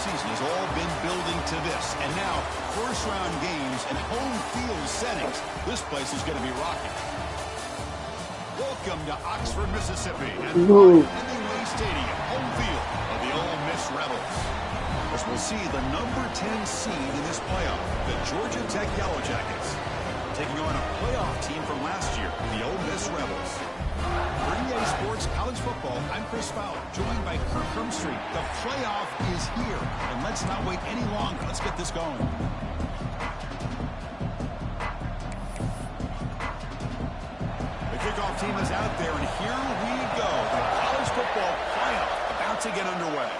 offseason has all been building to this. And now, first-round games and home field settings. This place is going to be rocking. Welcome to Oxford, Mississippi, and Hemingway Stadium, home field of the Ole Miss Rebels. As we'll see the number 10 seed in this playoff, the Georgia Tech Yellow Jackets, taking on a playoff team from last year, the Ole Miss Rebels. For EA Sports College Football, I'm Chris Fowler, joined by Kirk Crumstreet. The playoff is here, and let's not wait any longer. Let's get this going. Kickoff team is out there, and here we go. The college football playoff about to get underway.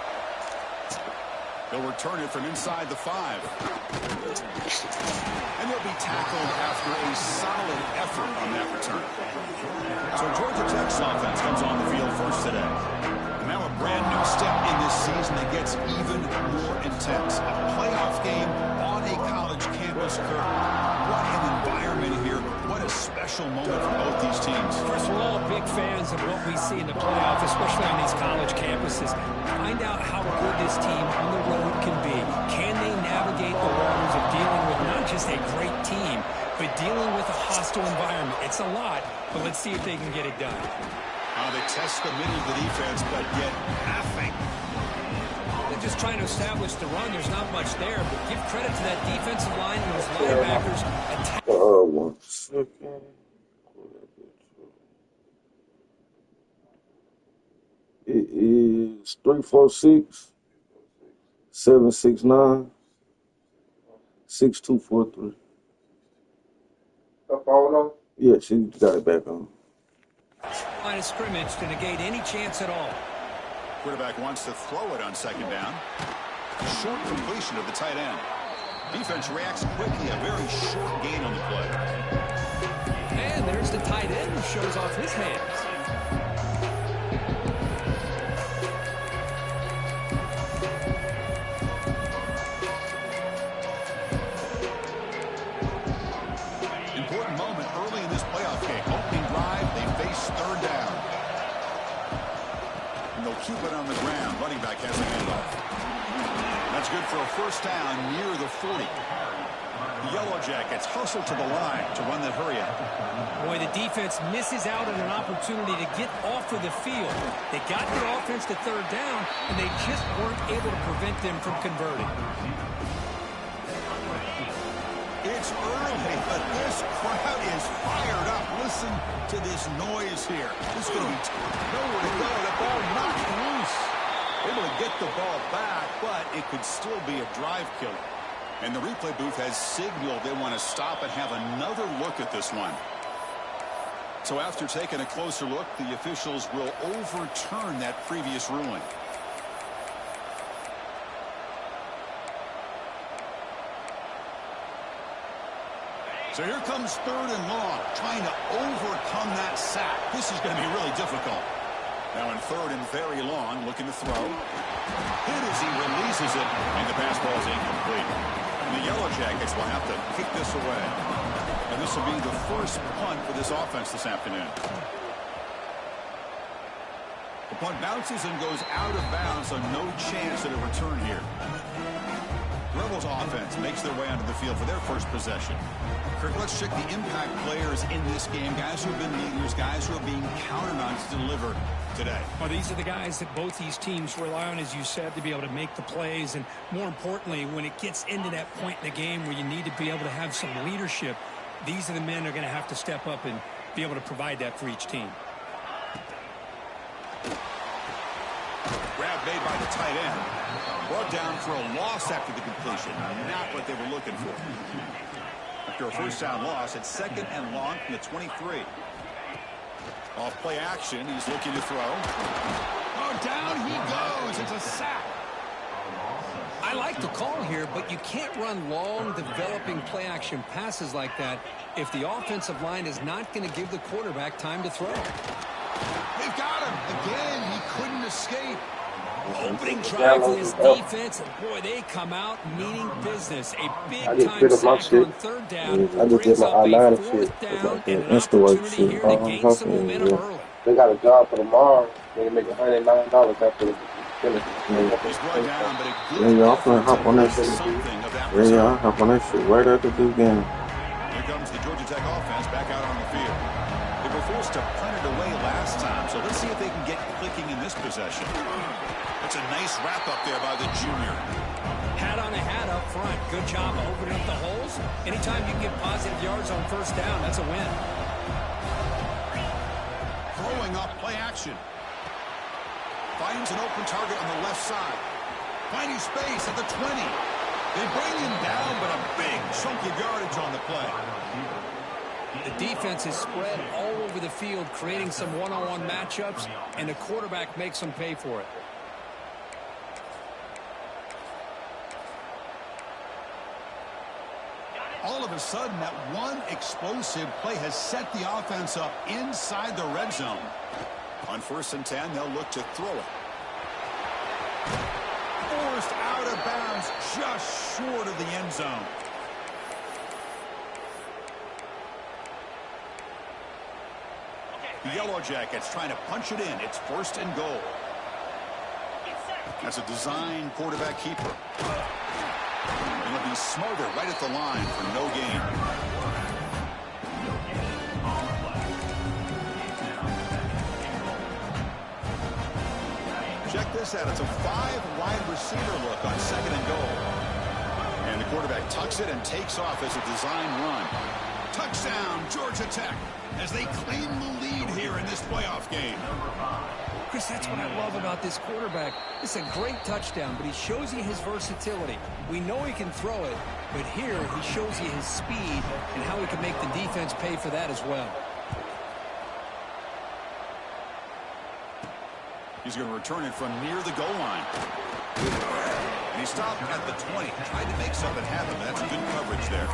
They'll return it from inside the 5. And they'll be tackled after a solid effort on that return. So Georgia Tech's offense comes on the field first today. And now a brand new step in this season that gets even more intense. A playoff game on a college campus. What an environment here. What a special moment for both these teams. First, we're all big fans of what we see in the playoff, especially on these college campuses. Find out how good this team on the road can be. Can they navigate the waters of dealing with not just a great team, but dealing with a hostile environment? It's a lot, but let's see if they can get it done. They test the middle of the defense, but yet nothing. They're just trying to establish the run. There's not much there, but give credit to that defensive line and those linebackers. 1 second. It is 346-769-6243. Yeah, she got it back on. Line of scrimmage to negate any chance at all. Quarterback wants to throw it on second down. Short completion of the tight end. Defense reacts quickly. A very short gain on the play. And there's the tight end who shows off his hands. Important moment early in this playoff game. Opening drive, they face third down. And they'll keep it on the ground. Running back has a handoff. That's good for a first down near the 40. The Yellow Jackets hustle to the line to run that hurry out. Boy, the defense misses out on an opportunity to get off of the field. They got their offense to third down, and they just weren't able to prevent them from converting. It's early, but this crowd is fired up. Listen to this noise here. This is going to be nowhere to go. The ball knocked loose. Able to get the ball back, but it could still be a drive killer. And the replay booth has signaled they want to stop and have another look at this one. So after taking a closer look, the officials will overturn that previous ruling. So here comes third and long, trying to overcome that sack. This is going to be really difficult. Now in third and very long, looking to throw. Hit as he releases it, and the pass ball is incomplete. And the Yellow Jackets will have to kick this away. And this will be the first punt for this offense this afternoon. The punt bounces and goes out of bounds, so no chance at a return here. Rebels offense makes their way onto the field for their first possession. Kirk, let's check the impact players in this game. Guys who have been leaders, guys who are being counted on to deliver today. Well, these are the guys that both these teams rely on, as you said, to be able to make the plays. And more importantly, when it gets into that point in the game where you need to be able to have some leadership, these are the men who are going to have to step up and be able to provide that for each team. Grab made by the tight end. Brought down for a loss after the completion. Not what they were looking for. After a first down loss, it's second and long from the 23. Off play action, he's looking to throw. Oh, down he goes. It's a sack. I like the call here, but you can't run long, developing play action passes like that if the offensive line is not going to give the quarterback time to throw. They've got him. Again, he couldn't escape. Opening drive for this defense, and boy, they come out meaning business. A big-time sack on third down. I just did my outline and shit. Down and an opportunity here to gain some momentum early. They got a job for tomorrow. They can make $109 after He's brought down, but a Yeah, good y'all effort finna hop on to that make shit. something of that Yeah, y'all result. hop on that shit right after this game. Here comes the Georgia Tech offense back out on the field. They were forced to punt it away last time, so let's see if they can get clicking in this possession. That's a nice wrap up there by the junior. Hat on a hat up front. Good job opening up the holes. Anytime you can get positive yards on first down, that's a win. Throwing up play action. Finds an open target on the left side. Finding space at the 20. They bring him down, but a big chunk of yardage on the play. The defense is spread all over the field, creating some one-on-one matchups, and the quarterback makes them pay for it. All of a sudden, that one explosive play has set the offense up inside the red zone. On 1st and 10, they'll look to throw it. Forced out of bounds, just short of the end zone. The Yellow Jackets trying to punch it in. It's 1st and goal. That's a design quarterback keeper. And he'll be smothered right at the line for no gain. Check this out. It's a 5-wide receiver look on 2nd and goal. And the quarterback tucks it and takes off as a design run. Touchdown, Georgia Tech, as they claim the lead here in this playoff game. Chris, that's what I love about this quarterback. It's a great touchdown, but he shows you his versatility. We know he can throw it, but here he shows you his speed and how he can make the defense pay for that as well. He's going to return it from near the goal line. And he stopped at the 20. Tried to make something happen, but that's good coverage there.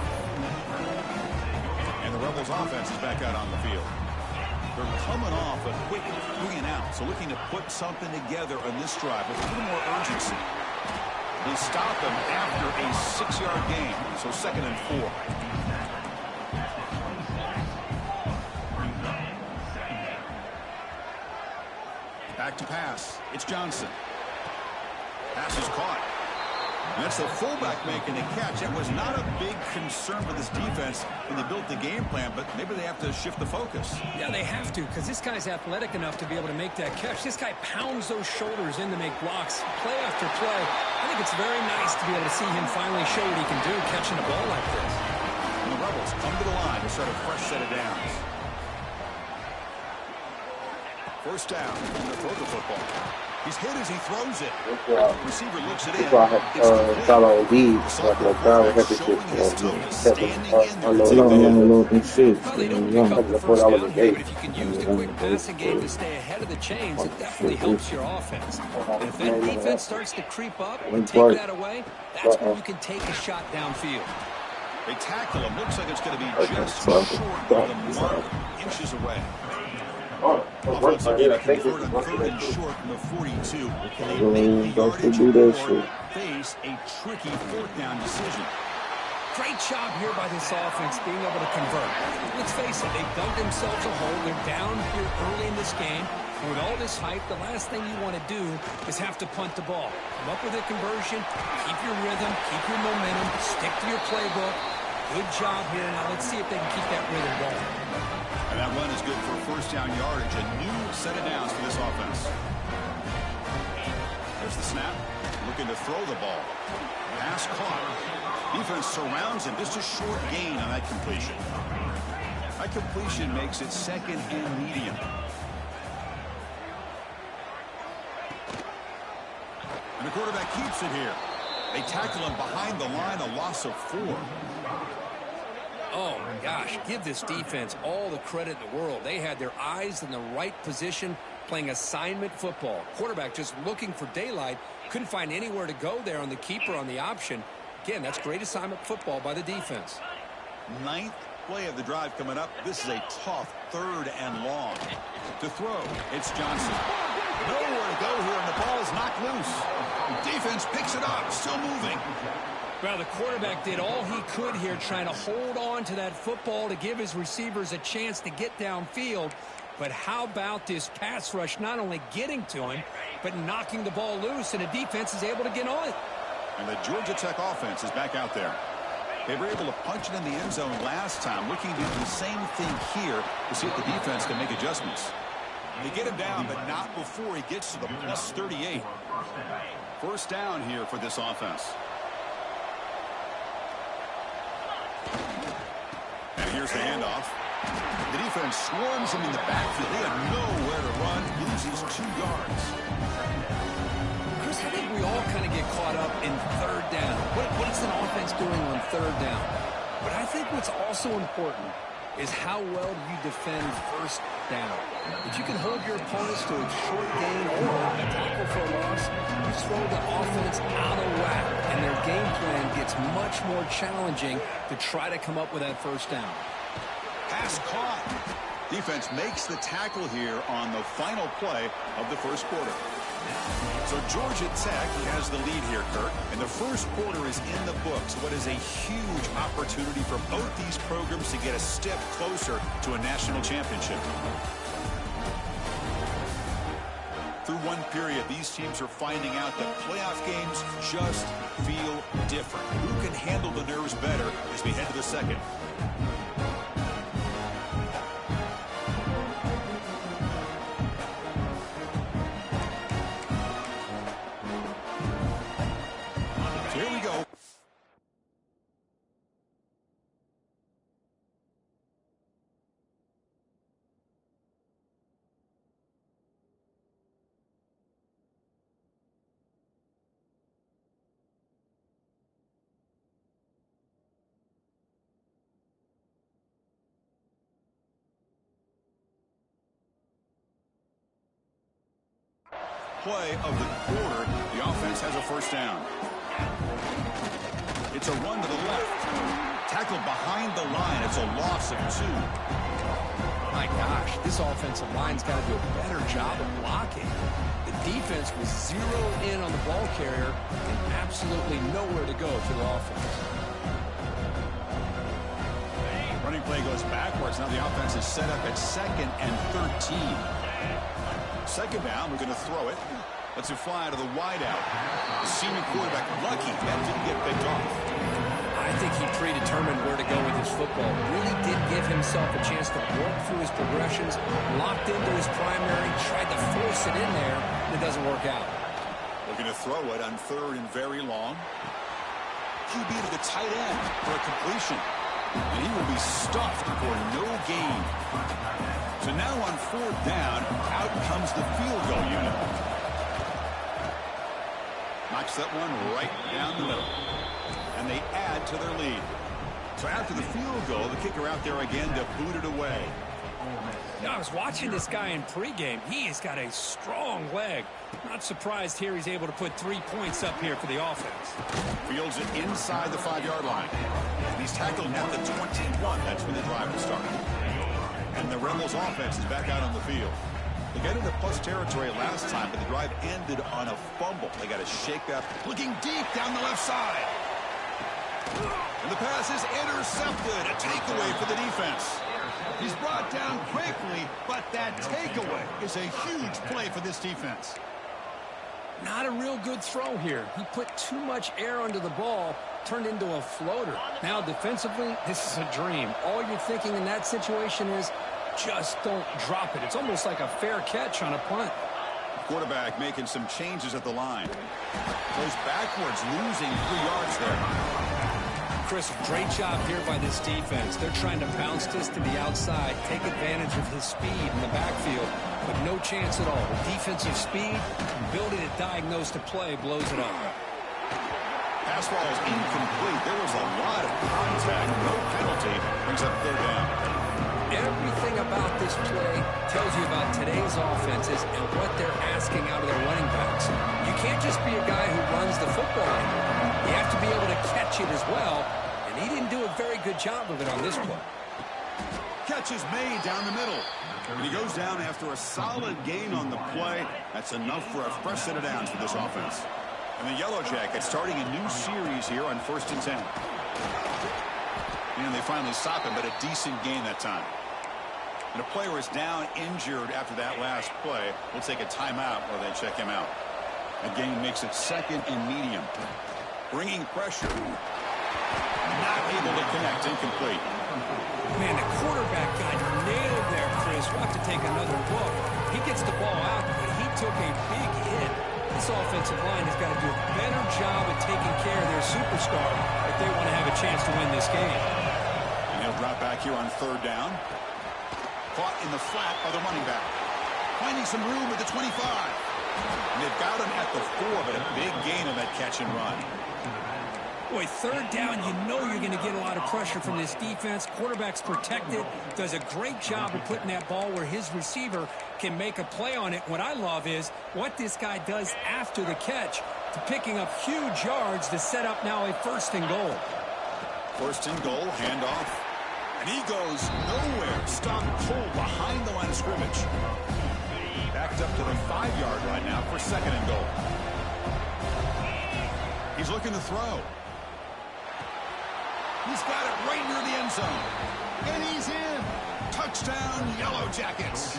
And the Rebels offense is back out on the field. They're coming off a quick 3-and-out, so looking to put something together on this drive with a little more urgency. They stop him after a 6-yard gain, so 2nd and 4. Back to pass. It's Johnson. Pass is caught. And that's the fullback making the catch. That was not a big concern for this defense when they built the game plan, but maybe they have to shift the focus. Yeah, they have to, because this guy's athletic enough to be able to make that catch. This guy pounds those shoulders in to make blocks, play after play. I think it's very nice to be able to see him finally show what he can do catching a ball like this. And the Rebels come to the line to start a fresh set of downs. 1st down, from the throw the football. He's hit as he throws it. Receiver looks it in. Follow these, like no guy had to Showing his toughness, standing in there to take the little shit. Well, they don't pick up the first down here, but if you can use the quick passing game to stay ahead of the chains, it definitely helps your offense. And if that defense starts to creep up and take that away, that's when you can take a shot downfield. They tackle him. Looks like it's going to be just short of the mark, inches away. Offense again convert on 3rd and short from the 42. Can they make the yardage or face a tricky 4th down decision? Great job here by this offense being able to convert. Let's face it, they've dug themselves a hole. They're down here early in this game. And with all this hype, the last thing you want to do is have to punt the ball. Come up with a conversion, keep your rhythm, keep your momentum, stick to your playbook. Good job here. Now let's see if they can keep that rhythm going. And that run is good for 1st down yardage. A new set of downs for this offense. There's the snap. Looking to throw the ball. Pass caught. Defense surrounds him. Just a short gain on that completion. That completion makes it 2nd and medium. And the quarterback keeps it here. They tackle him behind the line, a loss of 4. Oh, my gosh, give this defense all the credit in the world. They had their eyes in the right position, playing assignment football. Quarterback just looking for daylight. Couldn't find anywhere to go there on the keeper on the option. Again, that's great assignment football by the defense. 9th play of the drive coming up. This is a tough 3rd and long. To throw, it's Johnson. Nowhere to go here, and the ball is knocked loose. Defense picks it up, still moving. Well, the quarterback did all he could here trying to hold on to that football to give his receivers a chance to get downfield. But how about this pass rush not only getting to him, but knocking the ball loose, and the defense is able to get on it. And the Georgia Tech offense is back out there. They were able to punch it in the end zone last time, looking to do the same thing here to see if the defense can make adjustments. They get him down, but not before he gets to the plus 38. First down here for this offense. And here's the handoff. The defense swarms him in the backfield. They have nowhere to run. Loses 2 yards. Chris, I think we all kind of get caught up in third down. What is an offense doing on third down? But I think what's also important is how well do you defend first down. If you can hold your opponents to a short gain or a tackle for a loss, you throw the offense out of whack, and their game plan gets much more challenging to try to come up with that first down. Pass caught. Defense makes the tackle here on the final play of the first quarter. So Georgia Tech has the lead here, Kirk, and the first quarter is in the books. What is a huge opportunity for both these programs to get a step closer to a national championship. Through one period, these teams are finding out that playoff games just feel different. Who can handle the nerves better as we head to the second? Play of the quarter, the offense has a first down. It's a run to the left. Tackled behind the line. It's a loss of 2. My gosh, this offensive line's got to do a better job of blocking. The defense was zeroed in on the ball carrier and absolutely nowhere to go for the offense. Running play goes backwards. Now the offense is set up at 2nd and 13. Second down, we're going to throw it. Let's it fly to the wideout. The senior quarterback, lucky that didn't get picked off. I think he predetermined where to go with his football. Really did give himself a chance to work through his progressions, locked into his primary, tried to force it in there, and it doesn't work out. Looking to throw it on 3rd and very long. QB to the tight end for a completion. And he will be stuffed for no gain. So now on 4th down, out comes the field goal unit. Knocks that one right down the middle. And they add to their lead. So after the field goal, the kicker out there again to boot it away. I was watching this guy in pregame. He has got a strong leg. Not surprised here he's able to put 3 points up here for the offense. Fields it inside the 5-yard line. And he's tackled at the 21. That's when the drive will start. And the Rebels offense is back out on the field. They got into plus territory last time, but the drive ended on a fumble. They got to shake up. Looking deep down the left side. And the pass is intercepted. A takeaway for the defense. He's brought down quickly, but that takeaway is a huge play for this defense. Not a real good throw here. He put too much air under the ball, turned into a floater. Now defensively, this is a dream. All you're thinking in that situation is just don't drop it. It's almost like a fair catch on a punt. Quarterback making some changes at the line. Goes backwards, losing 3 yards there. Chris, great job here by this defense. They're trying to bounce this to the outside, take advantage of his speed in the backfield, but no chance at all. The defensive speed, ability to diagnose the play, blows it up. Pass ball is incomplete. There was a lot of contact. No penalty. Brings up 3rd down. Everything about this play tells you about today's offenses and what they're asking out of their running backs. You can't just be a guy who runs the football anymore. You have to be able to catch it as well, and he didn't do a very good job of it on this play. Catch is made down the middle. And he goes down after a solid gain on the play. That's enough for a fresh set of downs for this offense. And the Yellow Jackets starting a new series here on 1st and 10. And they finally stop him, but a decent gain that time. And a player is down injured after that last play. We'll take a timeout while they check him out. The game makes it second and medium. Bringing pressure. Not able to connect. Incomplete. Man, the quarterback got nailed there, Chris. We'll have to take another look. He gets the ball out, but he took a big hit. This offensive line has got to do a better job of taking care of their superstar if they want to have a chance to win this game. And he'll drop back here on third down. Caught in the flat by the running back. Finding some room at the 25. And they've got him at the 4, but a big gain on that catch and run. Boy, third down, you know you're going to get a lot of pressure from this defense. Quarterback's protected, does a great job of putting that ball where his receiver can make a play on it. What I love is what this guy does after the catch to picking up huge yards to set up now a first and goal. First and goal, handoff. And he goes nowhere. Stopped cold behind the line of scrimmage. Backed up to the 5-yard line now for second and goal. He's looking to throw. He's got it right near the end zone. And he's in. Touchdown, Yellow Jackets.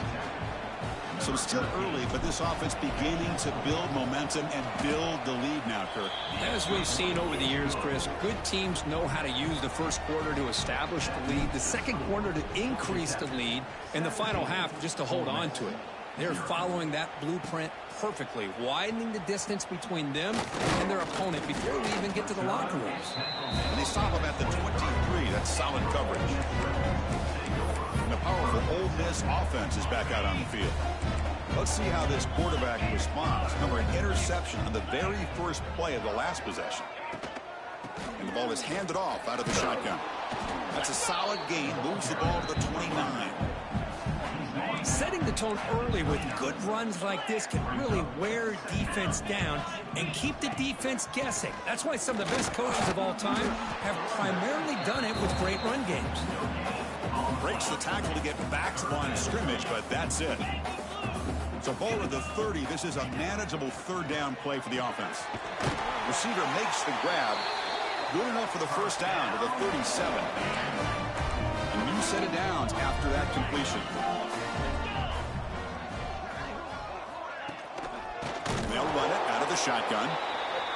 So still early, but this offense beginning to build momentum and build the lead now, Kirk. As we've seen over the years, Chris, good teams know how to use the first quarter to establish the lead, the second quarter to increase the lead, and the final half just to hold on to it. They're following that blueprint perfectly, widening the distance between them and their opponent before we even get to the locker rooms. And they stop him at the 23. That's solid coverage. And the powerful Ole Miss offense is back out on the field. Let's see how this quarterback responds. Remember, an interception on the very first play of the last possession. And the ball is handed off out of the shotgun. That's a solid gain. Moves the ball to the 29. Setting the tone early with good runs like this can really wear defense down and keep the defense guessing. That's why some of the best coaches of all time have primarily done it with great run games. Breaks the tackle to get back to line of scrimmage, but that's it. So ball at the 30. This is a manageable third down play for the offense. Receiver makes the grab. Good enough for the first down to the 37. A new set of downs after that completion. They'll run it out of the shotgun.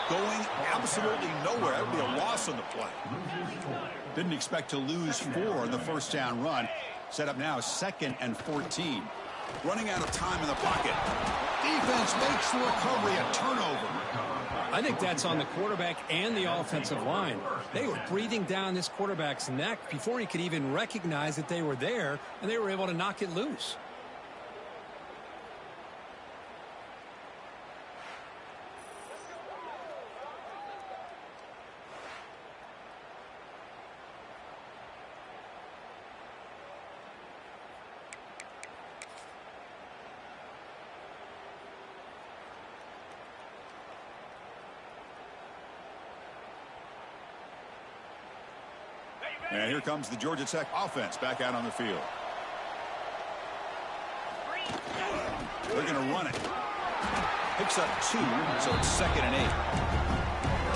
Going absolutely nowhere. That would be a loss on the play. Didn't expect to lose 4 in the first down run. Set up now second and 14. Running out of time in the pocket. Defense makes the recovery, a turnover. I think that's on the quarterback and the offensive line. They were breathing down this quarterback's neck before he could even recognize that they were there, and they were able to knock it loose. And here comes the Georgia Tech offense back out on the field. They're going to run it. Picks up 2, so it's second and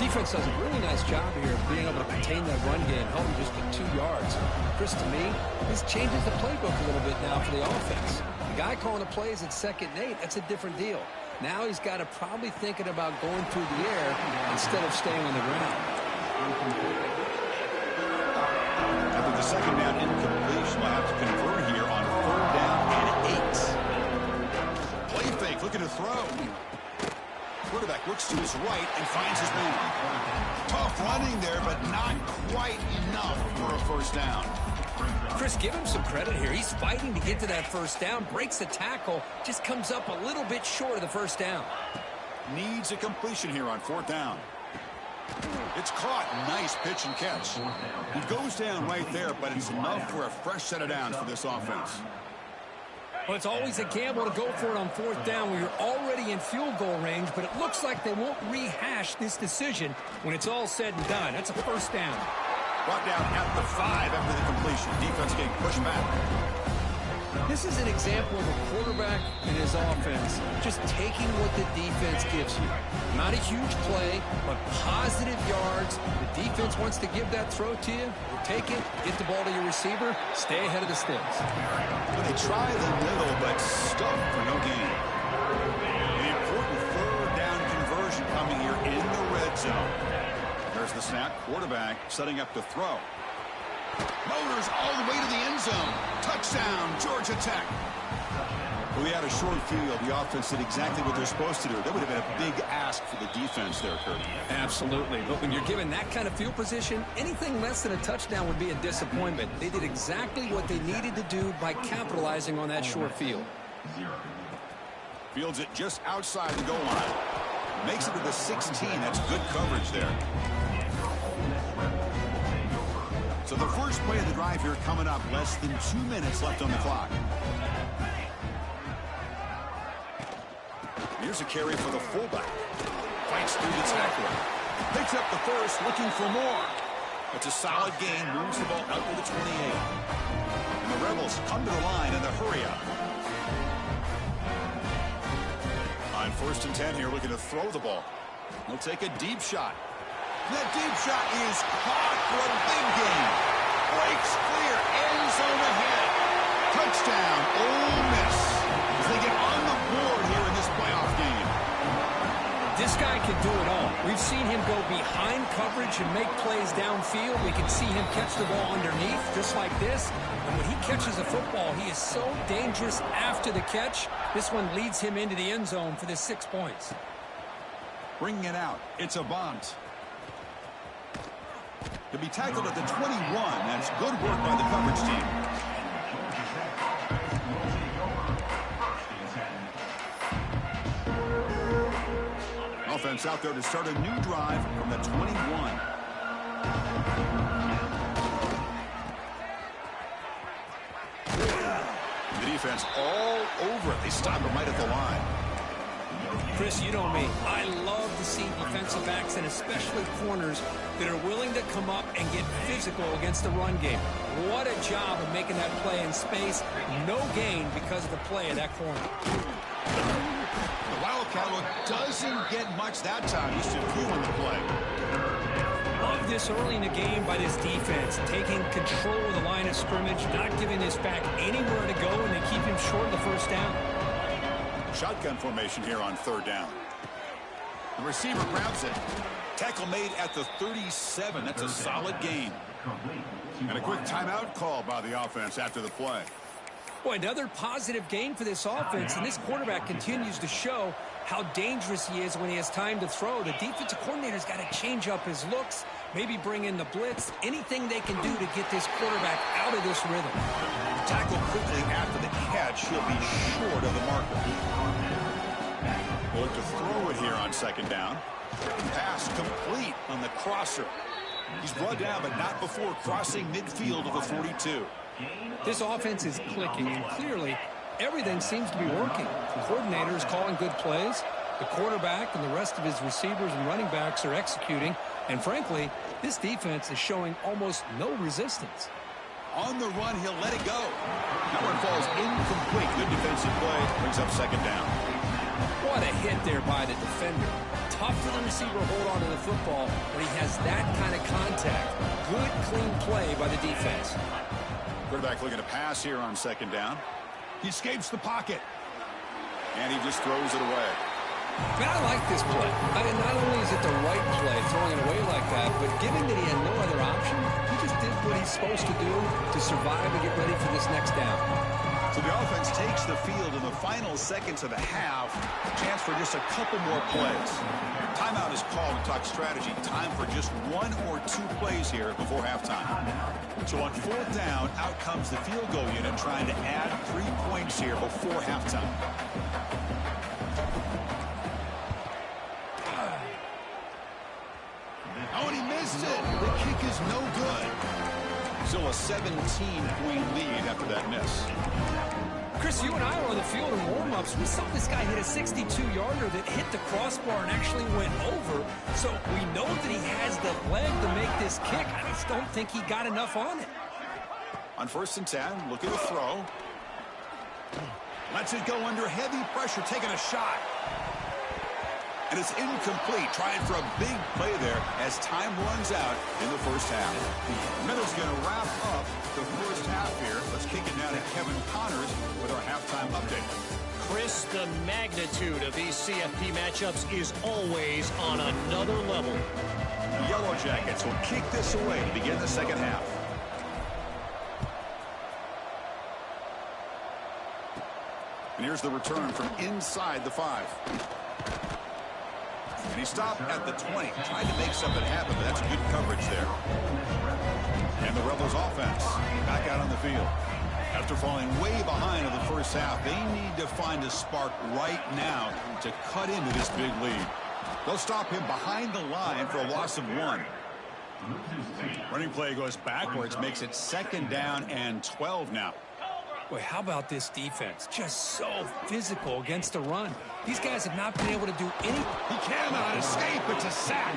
8. Defense does a really nice job here of being able to contain that run game, held him just to 2 yards. Chris, to me, this changes the playbook a little bit now for the offense. The guy calling the plays at second and 8, that's a different deal. Now he's got to probably thinking about going through the air instead of staying on the ground. After the second down incompletion, we'll have to convert here on third down and 8. Play fake, looking to throw. Quarterback looks to his right and finds his man. Tough running there, but not quite enough for a first down. Chris, give him some credit here. He's fighting to get to that first down, breaks the tackle, just comes up a little bit short of the first down. Needs a completion here on fourth down. It's caught. Nice pitch and catch. He goes down right there, but it's enough for a fresh set of downs for this offense. Well, it's always a gamble to go for it on fourth down where you're already in field goal range, but it looks like they won't rehash this decision when it's all said and done. That's a first down. Brought down at the 5 after the completion. Defense getting pushed back. This is an example of a quarterback and his offense just taking what the defense gives you. Not a huge play, but positive yards. The defense wants to give that throw to you. You take it, get the ball to your receiver, stay ahead of the sticks. Well, they try the middle, but stuck for no gain. The important third down conversion coming here in the red zone. There's the snap. Quarterback setting up to throw. Motors all the way to the end zone. Touchdown, Georgia Tech. We had a short field. The offense did exactly what they're supposed to do. That would have been a big ask for the defense there, Kurt. Absolutely. But when you're given that kind of field position, anything less than a touchdown would be a disappointment. They did exactly what they needed to do by capitalizing on that short field. Fields it just outside the goal line. Makes it to the 16. That's good coverage there. So the first play of the drive here coming up. Less than 2 minutes left on the clock. Here's a carry for the fullback. Fights through the tackler. Picks up the first, looking for more. It's a solid gain. Moves the ball out to the 28. And the Rebels come to the line in the hurry up. On 1st and 10 here, looking to throw the ball. He'll take a deep shot. That deep shot is caught for a big gain. Breaks clear, end zone ahead. Touchdown, Ole Miss. As they get on the board here in this playoff game. This guy can do it all. We've seen him go behind coverage and make plays downfield. We can see him catch the ball underneath, just like this. And when he catches a football, he is so dangerous after the catch. This one leads him into the end zone for the 6 points. Bringing it out. It's a bunt. To be tackled at the 21. That's good work by the coverage team. Offense out there to start a new drive from the 21. The defense all over it. They stop him right at the line. Chris, you know me. I love to see defensive backs and especially corners that are willing to come up and get physical against the run game. What a job of making that play in space. No gain because of the play of that corner. The Wildcat look doesn't get much that time. He's just viewing the play. Love this early in the game by this defense, taking control of the line of scrimmage, not giving this back anywhere to go, and they keep him short of the first down. Shotgun formation here on 3rd down. The receiver grabs it. Tackle made at the 37. That's a solid gain. And a quick timeout call by the offense after the play. Boy, another positive gain for this offense, and this quarterback continues to show how dangerous he is when he has time to throw. The defensive coordinator's got to change up his looks, maybe bring in the blitz, anything they can do to get this quarterback out of this rhythm. Tackle quickly after the catch. He'll be short of the marker. We'll look to throw it here on 2nd down. Pass complete on the crosser. He's brought down, but not before crossing midfield of the 42. This offense is clicking, and clearly everything seems to be working. The coordinator is calling good plays. The quarterback and the rest of his receivers and running backs are executing. And frankly, this defense is showing almost no resistance. On the run, he'll let it go. That one falls incomplete. Good defensive play. Brings up 2nd down. What a hit there by the defender. Tough for the receiver to hold on to the football when he has that kind of contact. Good, clean play by the defense. Quarterback looking to pass here on 2nd down. He escapes the pocket. And he just throws it away. Man, I like this play. I mean, not only is it the right play, throwing it away like that, but given that he had no other option, he just did what he's supposed to do to survive and get ready for this next down. So the offense takes the field in the final seconds of the half. Chance for just a couple more plays. Timeout is called to talk strategy. Time for just 1 or 2 plays here before halftime. So on 4th down, out comes the field goal unit trying to add 3 points here before halftime. Oh, and he missed it. The kick is no good. Still a 17-point lead after that miss. Chris, you and I were on the field in warm-ups. We saw this guy hit a 62-yarder that hit the crossbar and actually went over. So we know that he has the leg to make this kick. I just don't think he got enough on it. On 1st and 10, look at the throw. Lets it go under heavy pressure, taking a shot. And it's incomplete, trying for a big play there as time runs out in the first half. Middle's going to wrap up the first half here. Let's kick it now to Kevin Connors with our halftime update. Chris, the magnitude of these CFP matchups is always on another level. The Yellow Jackets will kick this away to begin the second half. And here's the return from inside the 5. And he stopped at the 20, trying to make something happen, but that's good coverage there. And the Rebels offense back out on the field. After falling way behind in the first half, they need to find a spark right now to cut into this big lead. They'll stop him behind the line for a loss of 1. Running play goes backwards, makes it 2nd down and 12 now. Boy, how about this defense? Just so physical against the run. These guys have not been able to do anything. He cannot escape. It's a sack.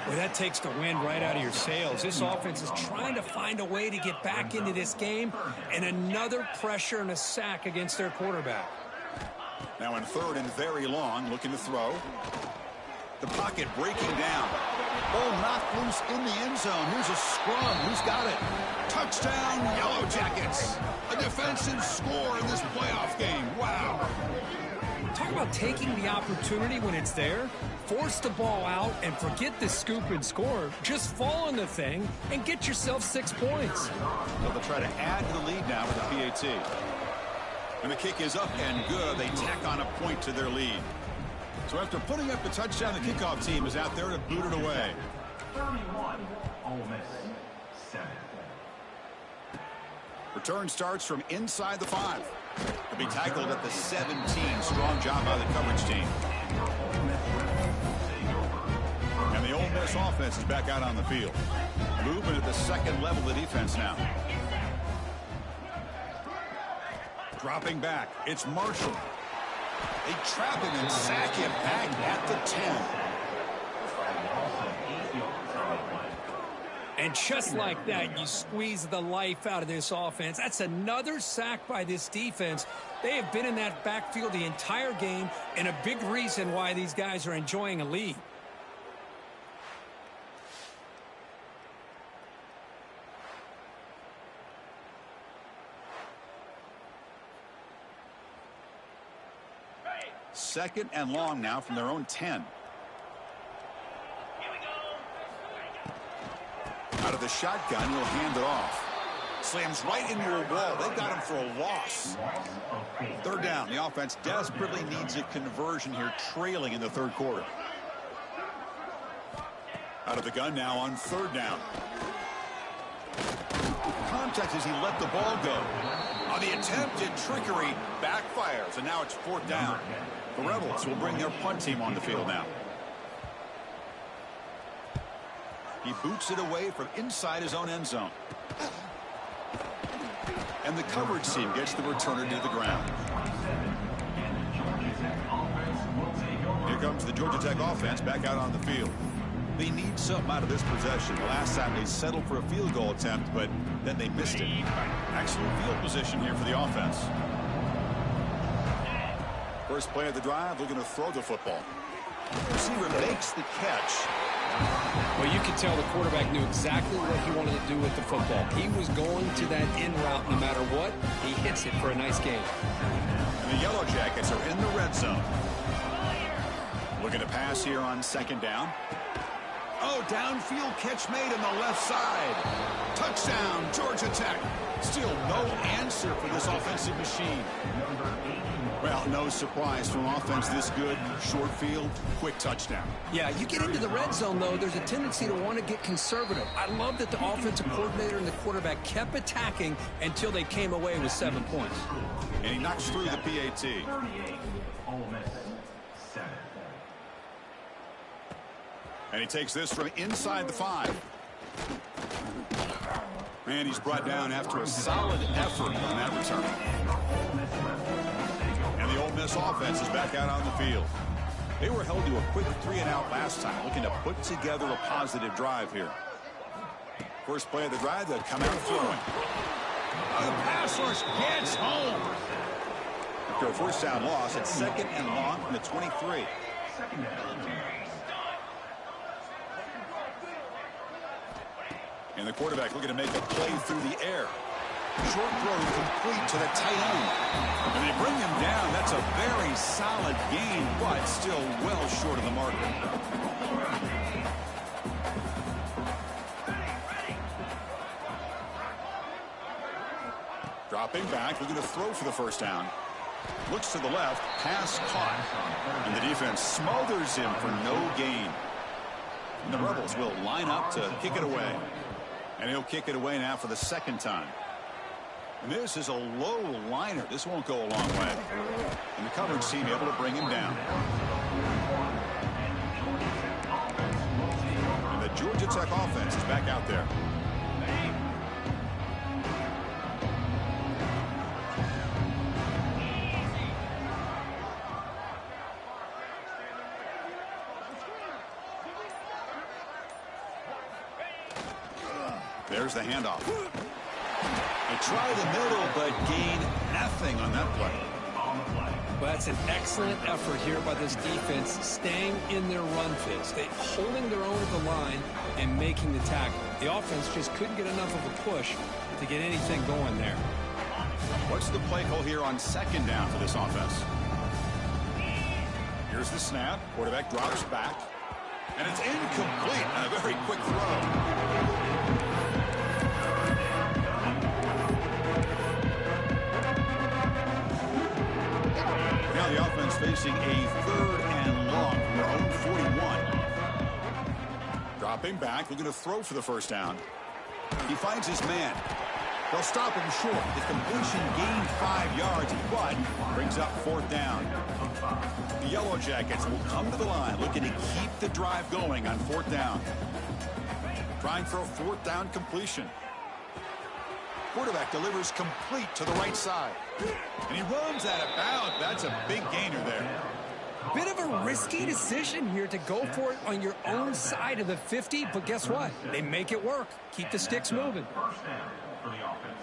Boy, that takes the wind right out of your sails. This offense is trying to find a way to get back into this game, and another pressure and a sack against their quarterback. Now in 3rd and very long, looking to throw. The pocket breaking down. Ball knocked loose in the end zone. Here's a scrum. Who's got it? Touchdown, Yellow Jackets. A defensive score in this playoff game. Wow. Talk about taking the opportunity when it's there. Force the ball out and forget the scoop and score. Just fall on the thing and get yourself 6 points. So they'll try to add to the lead now with the PAT. And the kick is up and good. They tack on a point to their lead. So after putting up the touchdown, the kickoff team is out there to boot it away. 31, Ole Miss, 7. Return starts from inside the 5. He'll be tackled at the 17. Strong job by the coverage team. And the Ole Miss offense is back out on the field. Movement at the 2nd level of the defense now. Dropping back, it's Marshall. They trap him and sack him back at the 10. And just like that, you squeeze the life out of this offense. That's another sack by this defense. They have been in that backfield the entire game, and a big reason why these guys are enjoying a lead. Second and long now from their own 10. Out of the shotgun, he'll hand it off. Slams right into a wall. They got him for a loss. 3rd down. The offense desperately needs a conversion here, trailing in the 3rd quarter. Out of the gun now on 3rd down. Contact as he let the ball go. On the attempted trickery, backfires, and now it's 4th down. The Rebels will bring their punt team on the field now. He boots it away from inside his own end zone. And the coverage team gets the returner to the ground. Here comes the Georgia Tech offense back out on the field. They need something out of this possession. The last time they settled for a field goal attempt, but then they missed it. Excellent field position here for the offense. First play of the drive, looking to throw the football. Receiver makes the catch. Well, you could tell the quarterback knew exactly what he wanted to do with the football. He was going to that in route no matter what. He hits it for a nice gain. And the Yellow Jackets are in the red zone. Looking to pass here on 2nd down. Oh, downfield catch made on the left side. Touchdown, Georgia Tech. Still no answer for this offensive machine. Well, no surprise from offense this good. Short field, quick touchdown. Yeah, you get into the red zone, though, there's a tendency to want to get conservative. I love that the offensive coordinator and the quarterback kept attacking until they came away with 7 points. And he knocks through the PAT. 38, Ole Miss, 7. And he takes this from inside the 5. And he's brought down after a solid effort on that return. And the Ole Miss offense is back out on the field. They were held to a quick 3-and-out last time, looking to put together a positive drive here. First play of the drive, they'll come out throwing. The pass rush gets home. After a first down loss, it's 2nd and long from the 23. Second down. And the quarterback looking to make a play through the air. Short throw complete to the tight end. And they bring him down. That's a very solid gain, but still well short of the mark. Dropping back, looking to throw for the first down. Looks to the left, pass caught. And the defense smothers him for no gain. And the Rebels will line up to kick it away. And he'll kick it away now for the 2nd time. And this is a low liner. This won't go a long way. And the coverage team able to bring him down. And the Georgia Tech offense is back out there. There's the handoff. They try the middle, but gain nothing on that play. Well, that's an excellent effort here by this defense, staying in their run phase. They holding their own at the line and making the tackle. The offense just couldn't get enough of a push to get anything going there. What's the play call here on 2nd down for this offense? Here's the snap. Quarterback drops back. And it's incomplete on a very quick throw. Now the offense facing a 3rd and long from their own 41. Dropping back, looking to throw for the first down. He finds his man. They'll stop him short. The completion gained 5 yards, but brings up 4th down. The Yellow Jackets will come to the line, looking to keep the drive going on 4th down. Trying for a 4th down completion. Quarterback delivers complete to the right side. And he runs out of bounds. That's a big gainer there. Bit of a risky decision here to go for it on your own side of the 50, but guess what? They make it work. Keep the sticks moving. First down for the offense.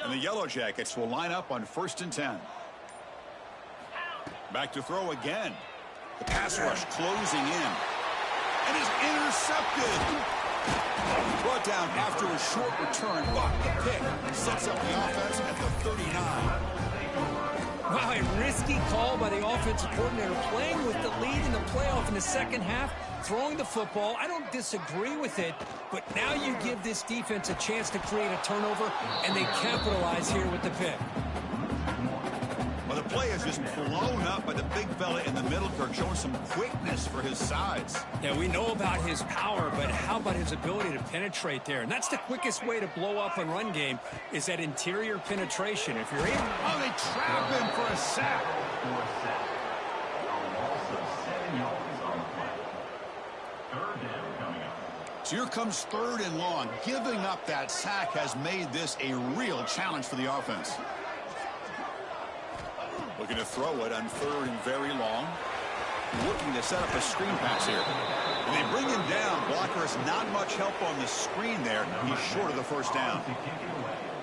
And the Yellow Jackets will line up on 1st and 10. Back to throw again. The pass rush closing in. And is intercepted. Brought down after a short return, but the pick sets up the offense at the 39. Wow, a risky call by the offensive coordinator, playing with the lead in the playoff in the 2nd half, throwing the football. I don't disagree with it, but now you give this defense a chance to create a turnover, and they capitalize here with the pick. Well, the play is just blown up by the big fella in the middle, Kirk, showing some quickness for his size. Yeah, we know about his power, but how about his ability to penetrate there? And that's the quickest way to blow up a run game, is that interior penetration. If you're able... Oh, they trap him for a sack. So here comes 3rd and long. Giving up that sack has made this a real challenge for the offense. Looking to throw it on 3rd and very long. Looking to set up a screen pass here. And they bring him down. Blocker has not much help on the screen there. He's short of the first down.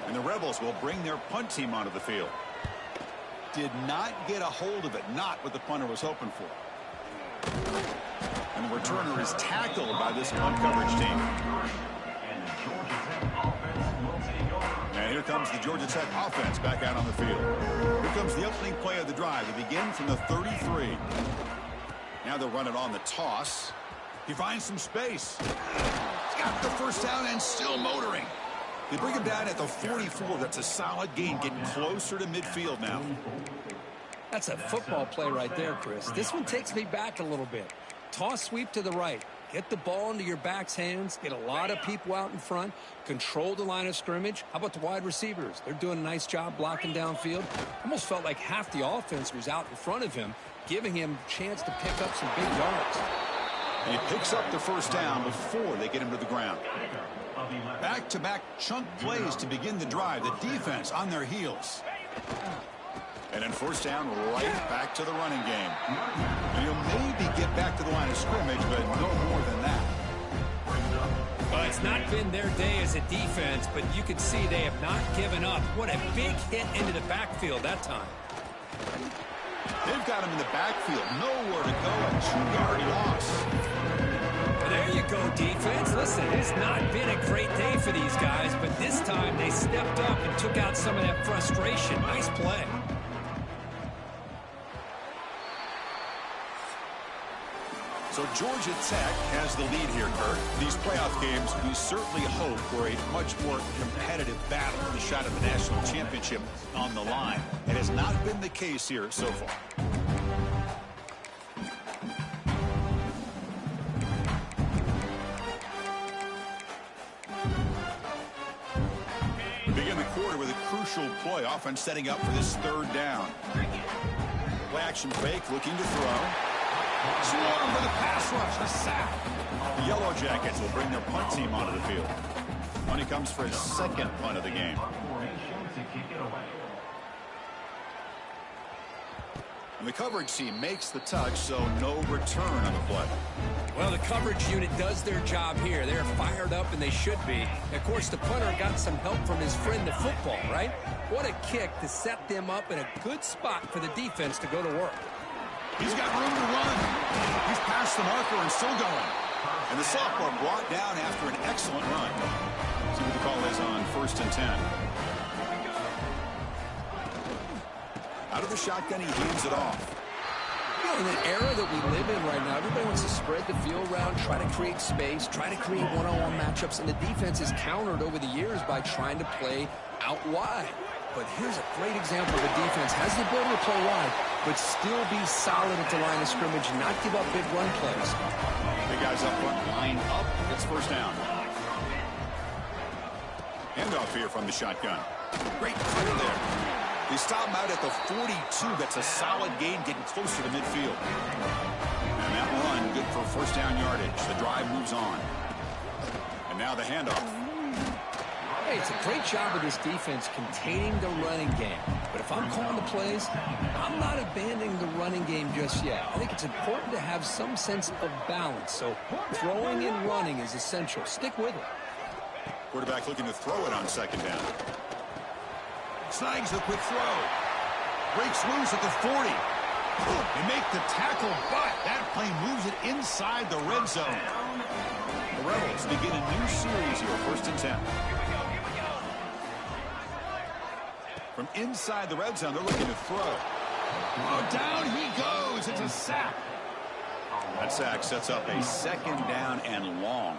And the Rebels will bring their punt team onto the field. Did not get a hold of it. Not what the punter was hoping for. And the returner is tackled by this punt coverage team. And here comes the Georgia Tech offense back out on the field. Here comes the opening play of the drive. They begin from the 33. Now they'll run it on the toss. He finds some space. He's got the first down and still motoring. They bring him down at the 44. That's a solid gain, getting closer to midfield now. That's a football play right there, Chris. This one takes me back a little bit. Toss sweep to the right. Get the ball into your back's hands. Get a lot of people out in front. Control the line of scrimmage. How about the wide receivers? They're doing a nice job blocking downfield. Almost felt like half the offense was out in front of him, giving him a chance to pick up some big yards. And he picks up the first down before they get him to the ground. of 11. Back-to-back chunk plays to begin the drive. The defense on their heels. And then first down, right back to the running game. And you'll maybe get back to the line of scrimmage, but no more than that. Well, it's not been their day as a defense, but you can see they have not given up. What a big hit into the backfield that time. They've got him in the backfield. Nowhere to go. A 2-yard loss. Well, there you go, defense. Listen, it's not been a great day for these guys, but this time they stepped up and took out some of that frustration. Nice play. So Georgia Tech has the lead here, Kirk. These playoff games, we certainly hope for a much more competitive battle with a shot at the national championship on the line. It has not been the case here so far. We begin the quarter with a crucial play. Offense setting up for this third down. Play action fake, looking to throw. Swarm for the pass rush, a sack. The Yellow Jackets will bring their punt team onto the field. Money comes for his second punt of the game. And the coverage team makes the touch, so no return on the play. Well, the coverage unit does their job here. They're fired up, and they should be. Of course, the punter got some help from his friend, the football, right? What a kick to set them up in a good spot for the defense to go to work. He's got room to run. He's past the marker and still going. And the sophomore brought down after an excellent run. See what the call is on 1st and 10. Out of the shotgun, he hands it off. You know, in the era that we live in right now, everybody wants to spread the field around, try to create space, try to create one-on-one matchups, and the defense is countered over the years by trying to play out wide. But here's a great example of a defense has the ability to play wide, but still be solid at the line of scrimmage and not give up big run plays. Big guys up front, line up. It's first down. Handoff here from the shotgun. Great play there. They stop him out at the 42. That's a solid gain, getting closer to midfield. And that run, good for first down yardage. The drive moves on. And now the handoff. Hey, it's a great job of this defense containing the running game. But if I'm calling the plays, I'm not abandoning the running game just yet. I think it's important to have some sense of balance. So throwing and running is essential. Stick with it. Quarterback looking to throw it on second down. Snags the quick throw. Breaks loose at the 40. They make the tackle, but that play moves it inside the red zone. The Rebels begin a new series here, 1st and 10. From inside the red zone, they're looking to throw. Oh, down he goes. It's a sack. That sack sets up a second down and long.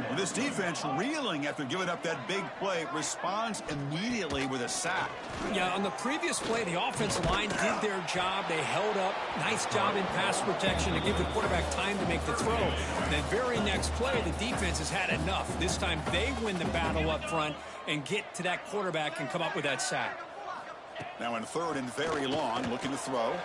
With this defense reeling after giving up that big play, responds immediately with a sack. Yeah, on the previous play, the offensive line did their job. They held up. Nice job in pass protection to give the quarterback time to make the throw. The very next play, the defense has had enough. This time they win the battle up front and get to that quarterback and come up with that sack. Now in third and very long, looking to throw.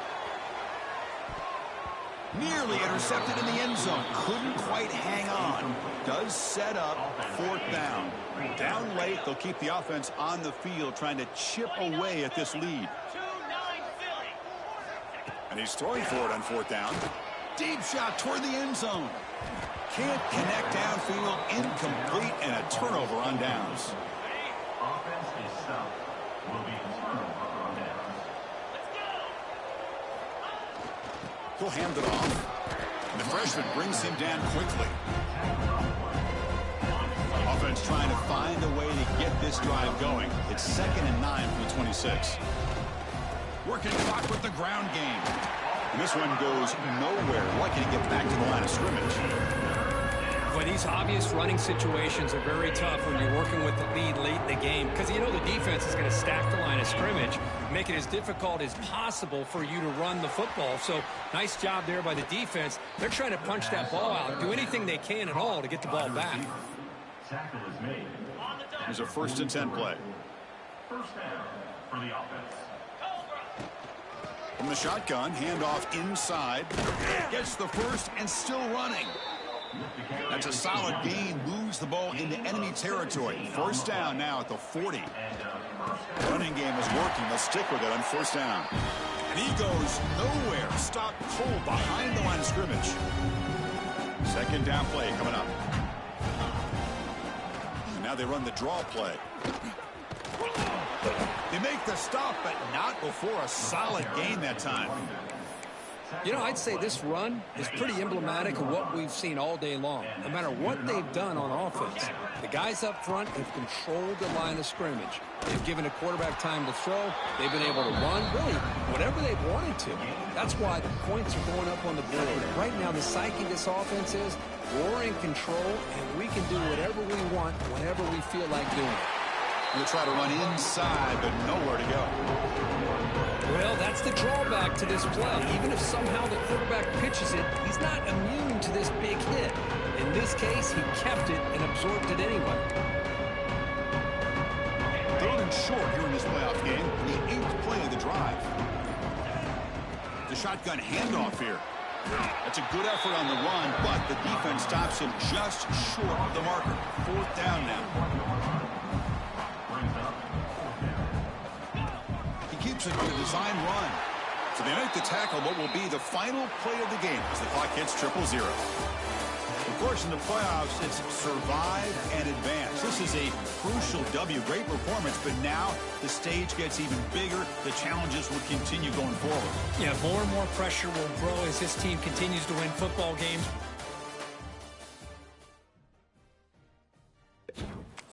Nearly intercepted in the end zone. Couldn't quite hang on. Does set up fourth down. Down late, they'll keep the offense on the field trying to chip away at this lead. And he's throwing for it on fourth down. Deep shot toward the end zone. Can't connect downfield. Incomplete and a turnover on downs. Offense is stopped. Will be a turnover on downs. He'll hand it off. And the freshman brings him down quickly. Offense trying to find a way to get this drive going. It's 2nd and 9 from the 26. Working clock with the ground game. And this one goes nowhere. Lucky to get back to the line of scrimmage. But these obvious running situations are very tough when you're working with the lead late in the game because you know the defense is going to stack the line of scrimmage, make it as difficult as possible for you to run the football. So nice job there by the defense. They're trying to punch that ball out, do anything they can at all to get the ball back. Tackle is made. Here's a 1st and 10 play. First down for the offense. From the shotgun, handoff inside. Gets the first and still running. That's a solid gain. Moves the ball into enemy territory. First down now at the 40. Running game is working. They'll stick with it on first down. And he goes nowhere. Stopped cold behind the line of scrimmage. Second down play coming up. And now they run the draw play. They make the stop, but not before a solid gain that time. You know, I'd say this run is pretty emblematic of what we've seen all day long. No matter what they've done on offense, the guys up front have controlled the line of scrimmage. They've given a quarterback time to throw. They've been able to run, really, whatever they've wanted to. That's why the points are going up on the board. Right now, the psyche of this offense is we're in control, and we can do whatever we want whenever we feel like doing it. We'll try to run inside, but nowhere to go. Well, that's the drawback to this play. Even if somehow the quarterback pitches it, he's not immune to this big hit. In this case, he kept it and absorbed it anyway. Third and short here in this playoff game, the 8th play of the drive. The shotgun handoff here. That's a good effort on the run, but the defense stops him just short of the marker. Fourth down now. Keeps it with a design run. So they make the tackle what will be the final play of the game as the clock hits 0-0. Of course, in the playoffs, it's survive and advance. This is a crucial W. Great performance, but now the stage gets even bigger. The challenges will continue going forward. Yeah, more and more pressure will grow as this team continues to win football games.